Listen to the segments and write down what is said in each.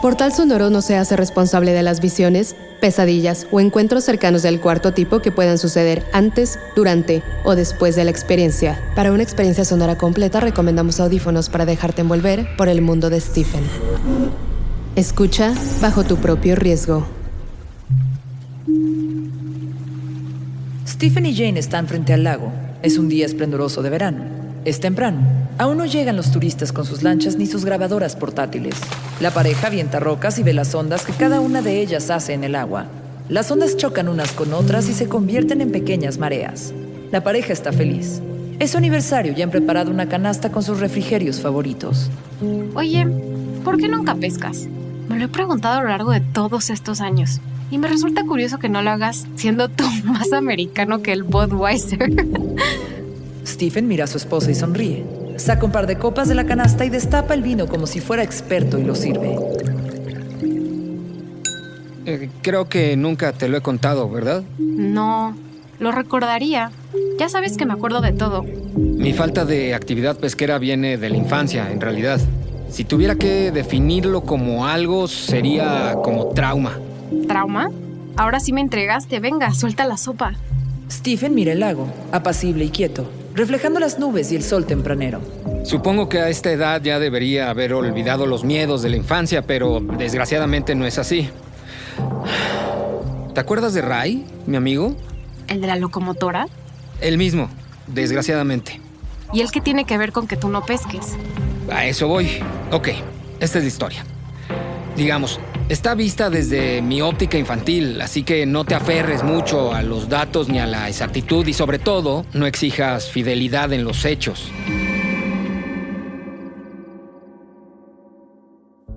Portal Sonoro no se hace responsable de las visiones, pesadillas o encuentros cercanos del cuarto tipo que puedan suceder antes, durante o después de la experiencia. Para una experiencia sonora completa, recomendamos audífonos para dejarte envolver por el mundo de Stephen. Escucha bajo tu propio riesgo. Stephen y Jane están frente al lago. Es un día esplendoroso de verano. Es temprano. Aún no llegan los turistas con sus lanchas ni sus grabadoras portátiles. La pareja avienta rocas y ve las ondas que cada una de ellas hace en el agua. Las ondas chocan unas con otras y se convierten en pequeñas mareas. La pareja está feliz. Es su aniversario y han preparado una canasta con sus refrigerios favoritos. Oye, ¿por qué nunca pescas? Me lo he preguntado a lo largo de todos estos años. Y me resulta curioso que no lo hagas siendo tú más americano que el Budweiser. Stephen mira a su esposa y sonríe. Saca un par de copas de la canasta y destapa el vino como si fuera experto y lo sirve. Creo que nunca te lo he contado, ¿verdad? No, lo recordaría. Ya sabes que me acuerdo de todo. Mi falta de actividad pesquera viene de la infancia, en realidad. Si tuviera que definirlo como algo, sería como trauma. ¿Trauma? Ahora sí me entregaste. Venga, suelta la sopa. Stephen mira el lago, apacible y quieto, reflejando las nubes y el sol tempranero. Supongo que a esta edad ya debería haber olvidado los miedos de la infancia, pero desgraciadamente no es así. ¿Te acuerdas de Ray, mi amigo? ¿El de la locomotora? El mismo, desgraciadamente. ¿Y el qué tiene que ver con que tú no pesques? A eso voy. Ok, esta es la historia. Digamos, está vista desde mi óptica infantil, así que no te aferres mucho a los datos ni a la exactitud y sobre todo, no exijas fidelidad en los hechos.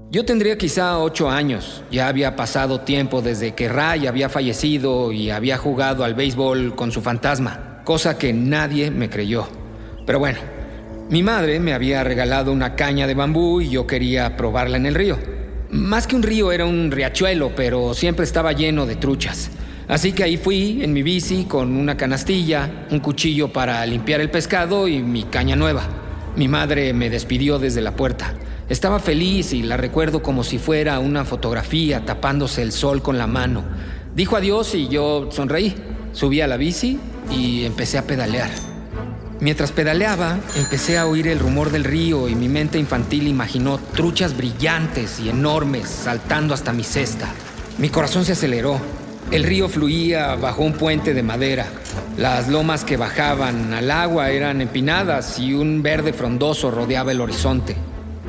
Yo tendría quizá 8 años. Ya había pasado tiempo desde que Ray había fallecido y había jugado al béisbol con su fantasma, cosa que nadie me creyó. Pero bueno, mi madre me había regalado una caña de bambú y yo quería probarla en el río. Más que un río, era un riachuelo, pero siempre estaba lleno de truchas. Así que ahí fui, en mi bici, con una canastilla, un cuchillo para limpiar el pescado y mi caña nueva. Mi madre me despidió desde la puerta. Estaba feliz y la recuerdo como si fuera una fotografía, tapándose el sol con la mano. Dijo adiós y yo sonreí. Subí a la bici y empecé a pedalear. Mientras pedaleaba, empecé a oír el rumor del río y mi mente infantil imaginó truchas brillantes y enormes saltando hasta mi cesta. Mi corazón se aceleró. El río fluía bajo un puente de madera. Las lomas que bajaban al agua eran empinadas y un verde frondoso rodeaba el horizonte.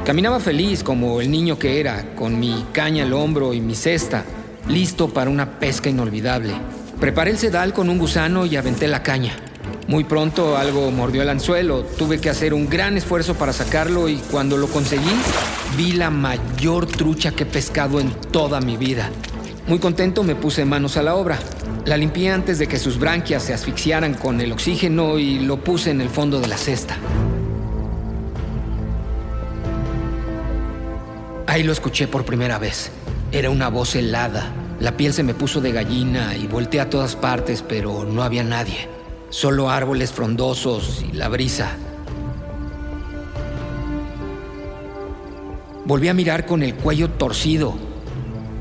Caminaba feliz como el niño que era, con mi caña al hombro y mi cesta, listo para una pesca inolvidable. Preparé el sedal con un gusano y aventé la caña. Muy pronto algo mordió el anzuelo. Tuve que hacer un gran esfuerzo para sacarlo y cuando lo conseguí, vi la mayor trucha que he pescado en toda mi vida. Muy contento me puse manos a la obra. La limpié antes de que sus branquias se asfixiaran con el oxígeno y lo puse en el fondo de la cesta. Ahí lo escuché por primera vez. Era una voz helada. La piel se me puso de gallina y volteé a todas partes, pero no había nadie. Solo árboles frondosos y la brisa. Volví a mirar con el cuello torcido.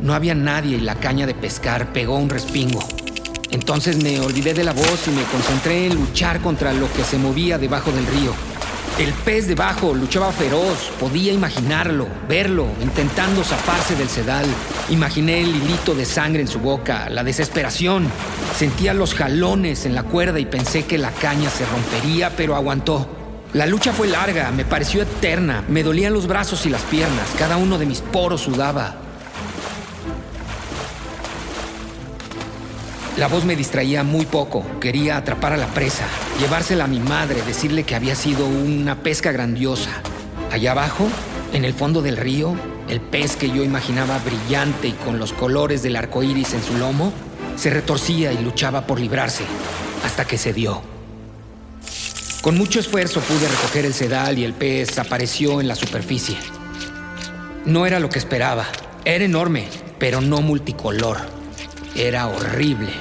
No había nadie y la caña de pescar pegó un respingo. Entonces me olvidé de la voz y me concentré en luchar contra lo que se movía debajo del río. El pez debajo luchaba feroz, podía imaginarlo, verlo, intentando zafarse del sedal. Imaginé el hilito de sangre en su boca, la desesperación. Sentía los jalones en la cuerda y pensé que la caña se rompería, pero aguantó. La lucha fue larga, me pareció eterna. Me dolían los brazos y las piernas, cada uno de mis poros sudaba. La voz me distraía muy poco. Quería atrapar a la presa, llevársela a mi madre, decirle que había sido una pesca grandiosa. Allá abajo, en el fondo del río, el pez que yo imaginaba brillante y con los colores del arco iris en su lomo, se retorcía y luchaba por librarse, hasta que cedió. Con mucho esfuerzo pude recoger el sedal y el pez apareció en la superficie. No era lo que esperaba. Era enorme, pero no multicolor. Era horrible.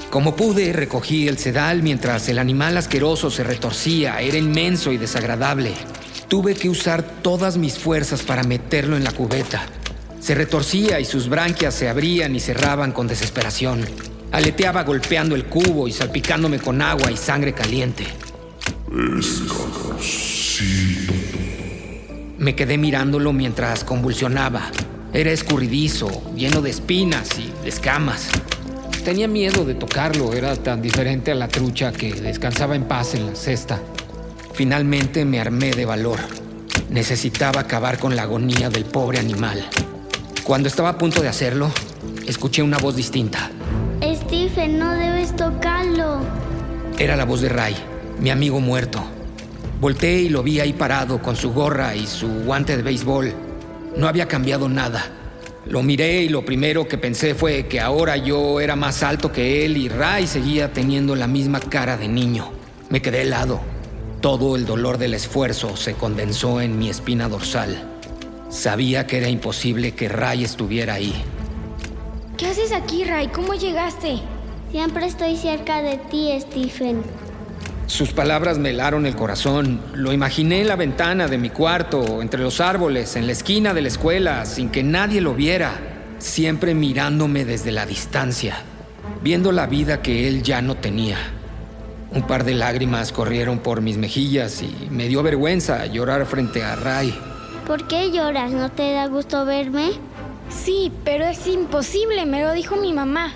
Como pude, recogí el sedal mientras el animal asqueroso se retorcía. Era inmenso y desagradable. Tuve que usar todas mis fuerzas para meterlo en la cubeta. Se retorcía y sus branquias se abrían y cerraban con desesperación. Aleteaba golpeando el cubo y salpicándome con agua y sangre caliente. Escalosito. Me quedé mirándolo mientras convulsionaba. Era escurridizo, lleno de espinas y de escamas. Tenía miedo de tocarlo, era tan diferente a la trucha que descansaba en paz en la cesta. Finalmente me armé de valor. Necesitaba acabar con la agonía del pobre animal. Cuando estaba a punto de hacerlo, escuché una voz distinta. Stephen, no debes tocarlo. Era la voz de Ray, mi amigo muerto. Volteé y lo vi ahí parado con su gorra y su guante de béisbol. No había cambiado nada. Lo miré y lo primero que pensé fue que ahora yo era más alto que él y Ray seguía teniendo la misma cara de niño. Me quedé helado. Todo el dolor del esfuerzo se condensó en mi espina dorsal. Sabía que era imposible que Ray estuviera ahí. ¿Qué haces aquí, Ray? ¿Cómo llegaste? Siempre estoy cerca de ti, Stephen. Sus palabras me helaron el corazón. Lo imaginé en la ventana de mi cuarto, entre los árboles, en la esquina de la escuela, sin que nadie lo viera, siempre mirándome desde la distancia, viendo la vida que él ya no tenía. Un par de lágrimas corrieron por mis mejillas y me dio vergüenza llorar frente a Ray. ¿Por qué lloras? ¿No te da gusto verme? Sí, pero es imposible, me lo dijo mi mamá.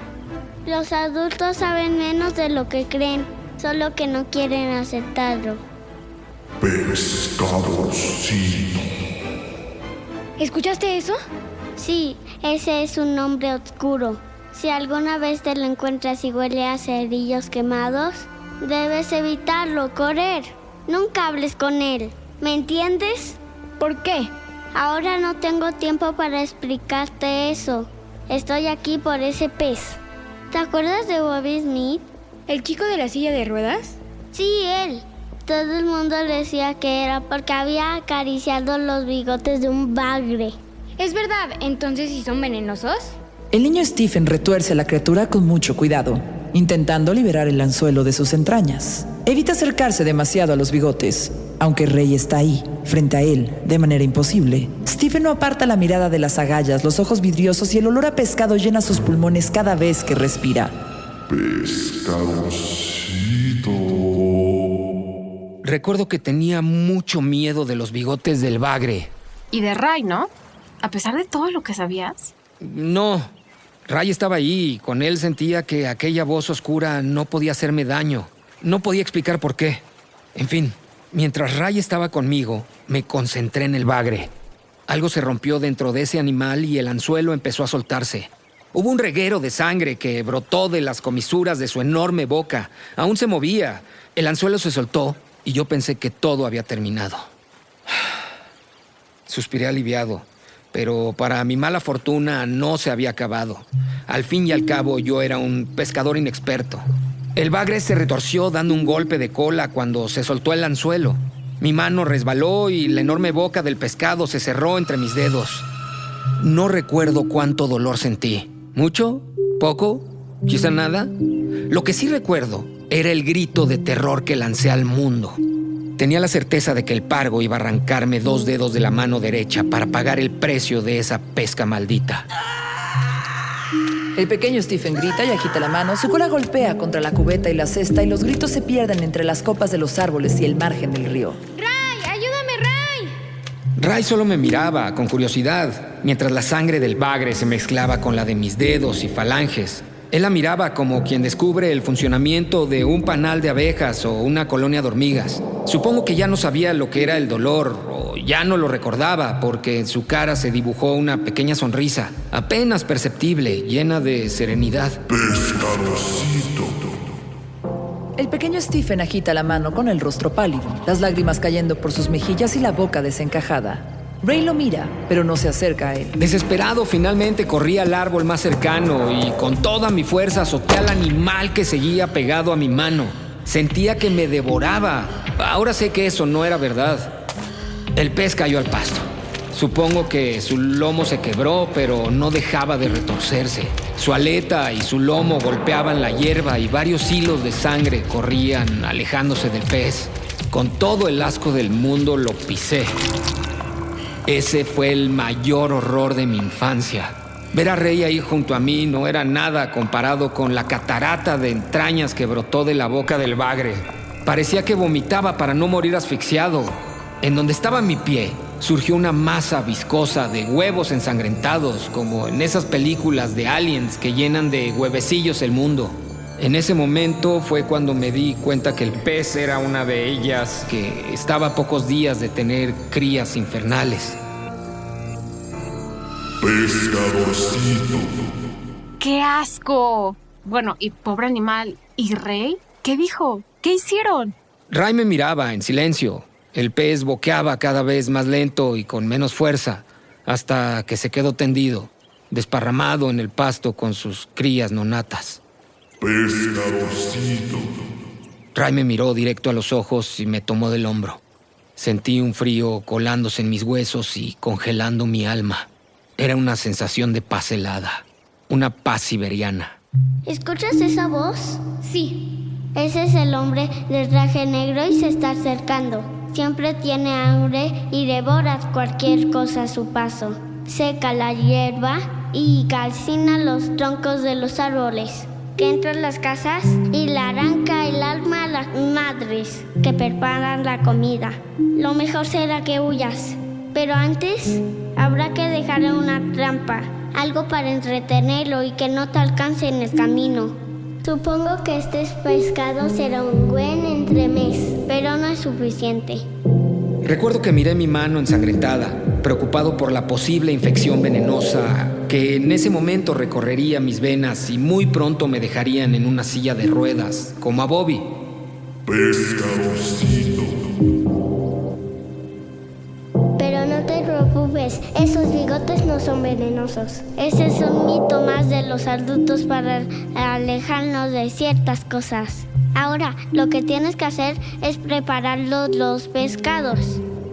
Los adultos saben menos de lo que creen, solo que no quieren aceptarlo. Pescadorcito. ¿Escuchaste eso? Sí, ese es un nombre oscuro. Si alguna vez te lo encuentras y huele a cerillos quemados, debes evitarlo, correr. Nunca hables con él. ¿Me entiendes? ¿Por qué? Ahora no tengo tiempo para explicarte eso. Estoy aquí por ese pez. ¿Te acuerdas de Bobby Smith? ¿El chico de la silla de ruedas? Sí, él. Todo el mundo le decía que era porque había acariciado los bigotes de un bagre. Es verdad, entonces ¿sí son venenosos? El niño Stephen retuerce a la criatura con mucho cuidado, intentando liberar el anzuelo de sus entrañas. Evita acercarse demasiado a los bigotes, aunque Ray está ahí, frente a él, de manera imposible. Stephen no aparta la mirada de las agallas, los ojos vidriosos y el olor a pescado llena sus pulmones cada vez que respira. Pescadorcito. Recuerdo que tenía mucho miedo de los bigotes del bagre. Y de Ray, ¿no? A pesar de todo lo que sabías. No, Ray estaba ahí y con él sentía que aquella voz oscura no podía hacerme daño. No podía explicar por qué. En fin, mientras Ray estaba conmigo, me concentré en el bagre. Algo se rompió dentro de ese animal y el anzuelo empezó a soltarse. Hubo un reguero de sangre que brotó de las comisuras de su enorme boca. Aún se movía. El anzuelo se soltó y yo pensé que todo había terminado. Suspiré aliviado, pero para mi mala fortuna no se había acabado. Al fin y al cabo yo era un pescador inexperto. El bagre se retorció dando un golpe de cola cuando se soltó el anzuelo. Mi mano resbaló y la enorme boca del pescado se cerró entre mis dedos. No recuerdo cuánto dolor sentí. ¿Mucho? ¿Poco? ¿Quizá nada? Lo que sí recuerdo era el grito de terror que lancé al mundo. Tenía la certeza de que el pargo iba a arrancarme 2 dedos de la mano derecha para pagar el precio de esa pesca maldita. El pequeño Stephen grita y agita la mano, su cola golpea contra la cubeta y la cesta y los gritos se pierden entre las copas de los árboles y el margen del río. ¡Ray! ¡Ayúdame, Ray! Ray solo me miraba con curiosidad, mientras la sangre del bagre se mezclaba con la de mis dedos y falanges. Él la miraba como quien descubre el funcionamiento de un panal de abejas o una colonia de hormigas. Supongo que ya no sabía lo que era el dolor, o ya no lo recordaba, porque en su cara se dibujó una pequeña sonrisa, apenas perceptible, llena de serenidad. Pescadorcito. El pequeño Stephen agita la mano con el rostro pálido, las lágrimas cayendo por sus mejillas y la boca desencajada. Ray lo mira, pero no se acerca a él. Desesperado, finalmente corrí al árbol más cercano y con toda mi fuerza azoté al animal que seguía pegado a mi mano. Sentía que me devoraba. Ahora sé que eso no era verdad. El pez cayó al pasto. Supongo que su lomo se quebró, pero no dejaba de retorcerse. Su aleta y su lomo golpeaban la hierba y varios hilos de sangre corrían alejándose del pez. Con todo el asco del mundo lo pisé. Ese fue el mayor horror de mi infancia. Ver a Ray ahí junto a mí no era nada comparado con la catarata de entrañas que brotó de la boca del bagre. Parecía que vomitaba para no morir asfixiado. En donde estaba mi pie, surgió una masa viscosa de huevos ensangrentados, como en esas películas de aliens que llenan de huevecillos el mundo. En ese momento fue cuando me di cuenta que el pez era una de ellas, que estaba a pocos días de tener crías infernales. Pescadorcito. ¡Qué asco! Bueno, y pobre animal. ¿Y Ray? ¿Qué dijo? ¿Qué hicieron? Ray me miraba en silencio. El pez boqueaba cada vez más lento y con menos fuerza, hasta que se quedó tendido, desparramado en el pasto con sus crías nonatas. Pescadorcito. Ray me miró directo a los ojos y me tomó del hombro. Sentí un frío colándose en mis huesos y congelando mi alma. Era una sensación de paz helada, una paz siberiana. ¿Escuchas esa voz? Sí. Ese es el hombre del traje negro y se está acercando. Siempre tiene hambre y devora cualquier cosa a su paso. Seca la hierba y calcina los troncos de los árboles. Que entra en las casas y le arranca el alma a las madres que preparan la comida. Lo mejor será que huyas. Pero antes habrá que dejarle una trampa, algo para entretenerlo y que no te alcance en el camino. Supongo que este pescado será un buen entremés, pero no es suficiente. Recuerdo que miré mi mano ensangrentada, preocupado por la posible infección venenosa que en ese momento recorrería mis venas y muy pronto me dejarían en una silla de ruedas, como a Bobby. Pescadorcito. Pero no te preocupes, esos bigotes no son venenosos. Ese es un mito más de los adultos para alejarnos de ciertas cosas. Ahora, lo que tienes que hacer es preparar los pescados.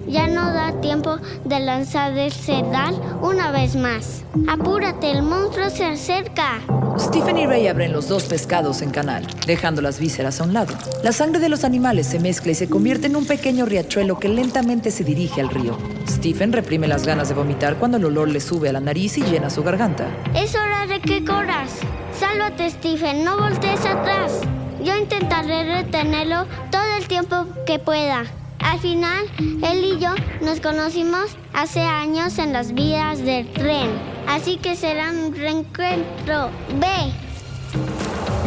Ya no da tiempo de lanzar el cerdal una vez más. ¡Apúrate, el monstruo se acerca! Stephen y Ray abren los dos pescados en canal, dejando las vísceras a un lado. La sangre de los animales se mezcla y se convierte en un pequeño riachuelo que lentamente se dirige al río. Stephen reprime las ganas de vomitar cuando el olor le sube a la nariz y llena su garganta. Es hora de que corras. Sálvate, Stephen, no voltees atrás. Yo intentaré retenerlo todo el tiempo que pueda. Al final, él y yo nos conocimos hace años en las vías del tren. Así que será un reencuentro. ¡Ve!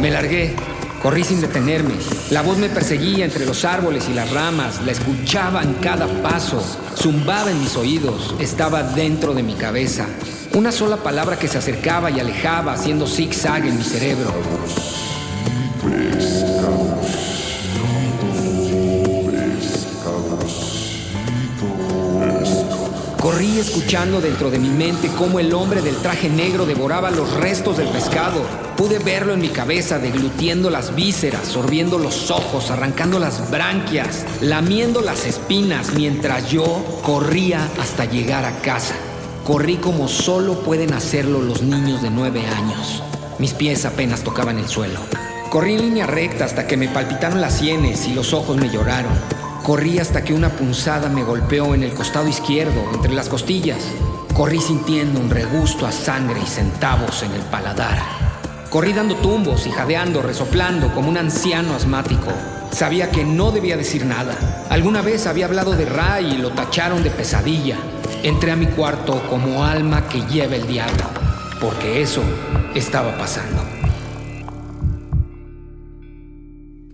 Me largué, corrí sin detenerme. La voz me perseguía entre los árboles y las ramas. La escuchaba en cada paso. Zumbaba en mis oídos. Estaba dentro de mi cabeza. Una sola palabra que se acercaba y alejaba, haciendo zigzag en mi cerebro. Corrí escuchando dentro de mi mente cómo el hombre del traje negro devoraba los restos del pescado. Pude verlo en mi cabeza, deglutiendo las vísceras, sorbiendo los ojos, arrancando las branquias, lamiendo las espinas, mientras yo corría hasta llegar a casa. Corrí como solo pueden hacerlo los niños de 9 años. Mis pies apenas tocaban el suelo. Corrí en línea recta hasta que me palpitaron las sienes y los ojos me lloraron. Corrí hasta que una punzada me golpeó en el costado izquierdo, entre las costillas. Corrí sintiendo un regusto a sangre y centavos en el paladar. Corrí dando tumbos y jadeando, resoplando como un anciano asmático. Sabía que no debía decir nada. Alguna vez había hablado de Ray y lo tacharon de pesadilla. Entré a mi cuarto como alma que lleva el diablo, porque eso estaba pasando.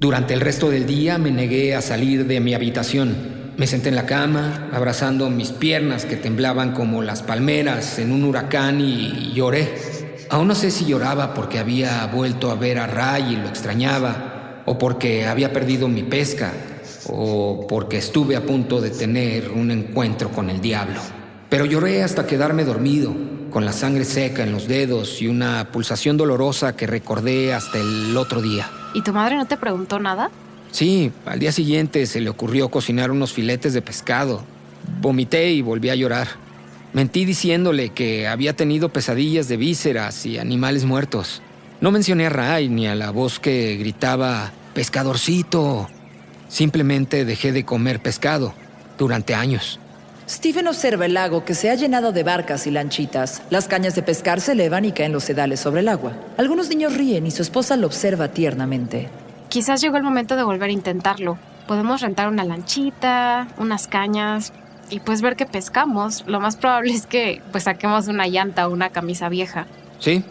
Durante el resto del día me negué a salir de mi habitación. Me senté en la cama, abrazando mis piernas que temblaban como las palmeras en un huracán y lloré. Aún no sé si lloraba porque había vuelto a ver a Ray y lo extrañaba, o porque había perdido mi pesca, o porque estuve a punto de tener un encuentro con el diablo. Pero lloré hasta quedarme dormido, con la sangre seca en los dedos y una pulsación dolorosa que recordé hasta el otro día. ¿Y tu madre no te preguntó nada? Sí, al día siguiente se le ocurrió cocinar unos filetes de pescado. Vomité y volví a llorar. Mentí diciéndole que había tenido pesadillas de vísceras y animales muertos. No mencioné a Ray ni a la voz que gritaba «¡Pescadorcito!». Simplemente dejé de comer pescado durante años. Stephen observa el lago que se ha llenado de barcas y lanchitas. Las cañas de pescar se elevan y caen los sedales sobre el agua. Algunos niños ríen y su esposa lo observa tiernamente. Quizás llegó el momento de volver a intentarlo. Podemos rentar una lanchita, unas cañas y pues ver qué pescamos. Lo más probable es que pues saquemos una llanta o una camisa vieja. Sí,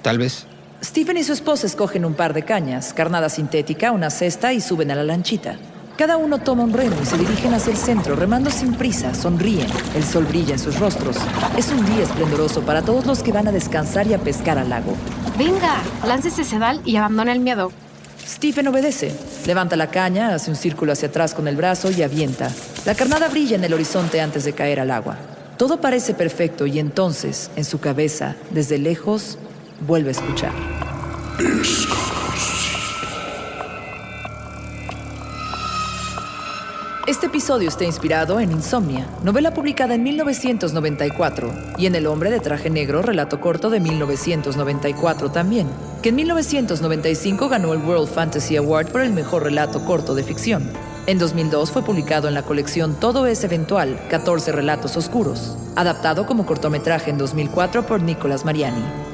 tal vez. Stephen y su esposa escogen un par de cañas, carnada sintética, una cesta y suben a la lanchita. Cada uno toma un remo y se dirigen hacia el centro, remando sin prisa, sonríen. El sol brilla en sus rostros. Es un día esplendoroso para todos los que van a descansar y a pescar al lago. Venga, lance ese sedal y abandona el miedo. Stephen obedece. Levanta la caña, hace un círculo hacia atrás con el brazo y avienta. La carnada brilla en el horizonte antes de caer al agua. Todo parece perfecto y entonces, en su cabeza, desde lejos, vuelve a escuchar. Este episodio está inspirado en Insomnia, novela publicada en 1994, y en El hombre de traje negro, relato corto de 1994 también, que en 1995 ganó el World Fantasy Award por el mejor relato corto de ficción. En 2002 fue publicado en la colección Todo es eventual, 14 relatos oscuros, adaptado como cortometraje en 2004 por Nicolas Mariani.